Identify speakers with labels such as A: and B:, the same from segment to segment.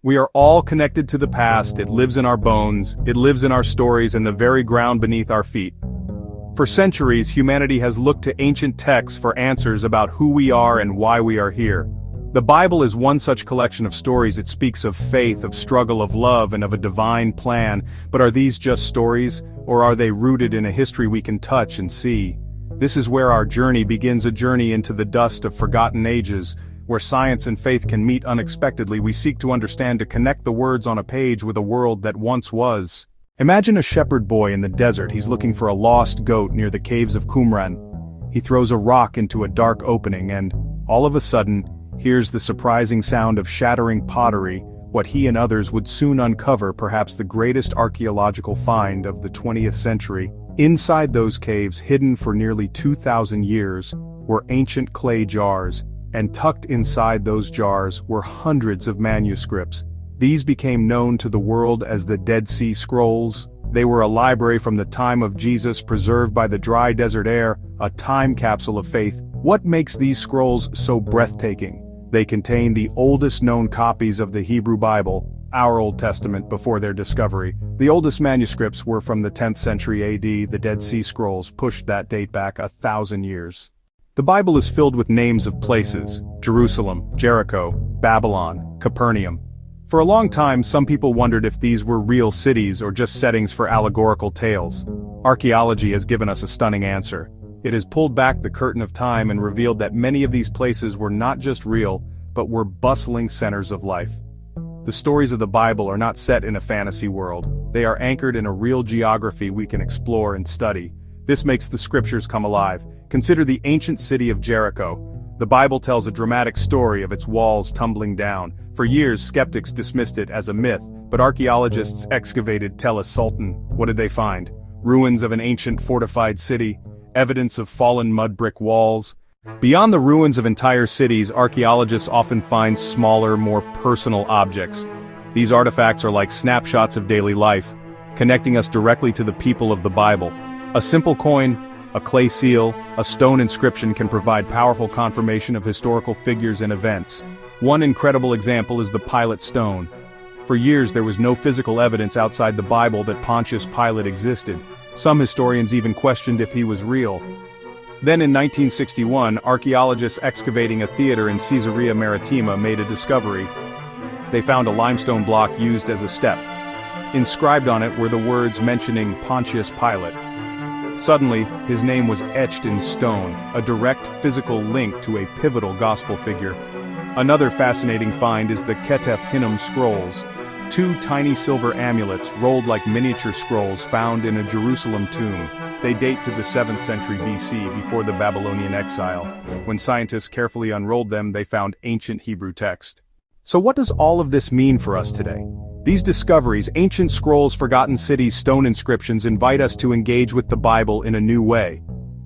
A: We are all connected to the past. It lives in our bones, it lives in our stories and the very ground beneath our feet. For centuries, humanity has looked to ancient texts for answers about who we are and why we are here. The Bible is one such collection of stories. It speaks of faith, of struggle, of love, and of a divine plan. But are these just stories, or are they rooted in a history we can touch and see? This is where our journey begins, a journey into the dust of forgotten ages, where science and faith can meet unexpectedly. We seek to understand, to connect the words on a page with a world that once was. Imagine a shepherd boy in the desert. He's looking for a lost goat near the caves of Qumran. He throws a rock into a dark opening and, all of a sudden, hears the surprising sound of shattering pottery, what he and others would soon uncover, perhaps the greatest archaeological find of the 20th century. Inside those caves, hidden for nearly 2,000 years, were ancient clay jars, and tucked inside those jars were hundreds of manuscripts. These became known to the world as the Dead Sea Scrolls. They were a library from the time of Jesus, preserved by the dry desert air, a time capsule of faith. What makes these scrolls so breathtaking? They contain the oldest known copies of the Hebrew Bible, our Old Testament, before their discovery. The oldest manuscripts were from the 10th century AD. The Dead Sea Scrolls pushed that date back 1,000 years. The Bible is filled with names of places: Jerusalem, Jericho, Babylon, Capernaum. For a long time, some people wondered if these were real cities or just settings for allegorical tales. Archaeology has given us a stunning answer. It has pulled back the curtain of time and revealed that many of these places were not just real, but were bustling centers of life. The stories of the Bible are not set in a fantasy world. They are anchored in a real geography we can explore and study. This makes the scriptures come alive. Consider the ancient city of Jericho. The Bible tells a dramatic story of its walls tumbling down. For years, skeptics dismissed it as a myth, but archaeologists excavated Tel es-Sultan. What did they find? Ruins of an ancient fortified city, evidence of fallen mud brick walls. Beyond the ruins of entire cities, archaeologists often find smaller, more personal objects. These artifacts are like snapshots of daily life, connecting us directly to the people of the Bible. A simple coin, a clay seal, a stone inscription can provide powerful confirmation of historical figures and events. One incredible example is the Pilate stone. For years there was no physical evidence outside the Bible that Pontius Pilate existed. Some historians even questioned if he was real. Then in 1961, archaeologists excavating a theater in Caesarea Maritima made a discovery. They found a limestone block used as a step. Inscribed on it were the words mentioning Pontius Pilate. Suddenly, his name was etched in stone, a direct physical link to a pivotal gospel figure. Another fascinating find is the Ketef Hinnom scrolls, two tiny silver amulets rolled like miniature scrolls found in a Jerusalem tomb. They date to the 7th century BC, before the Babylonian exile. When scientists carefully unrolled them, they found ancient Hebrew text. So what does all of this mean for us today? These discoveries, ancient scrolls, forgotten cities, stone inscriptions, invite us to engage with the Bible in a new way.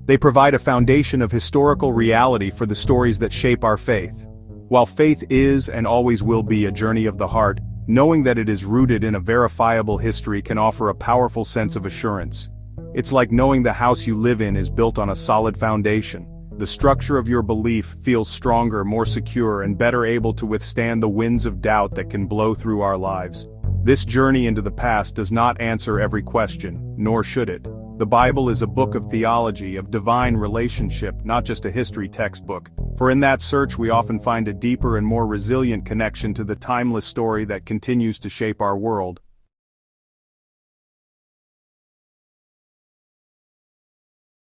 A: They provide a foundation of historical reality for the stories that shape our faith. While faith is and always will be a journey of the heart, knowing that it is rooted in a verifiable history can offer a powerful sense of assurance. It's like knowing the house you live in is built on a solid foundation. The structure of your belief feels stronger, more secure, and better able to withstand the winds of doubt that can blow through our lives. This journey into the past does not answer every question, nor should it. The Bible is a book of theology, of divine relationship, not just a history textbook. For in that search we often find a deeper and more resilient connection to the timeless story that continues to shape our world.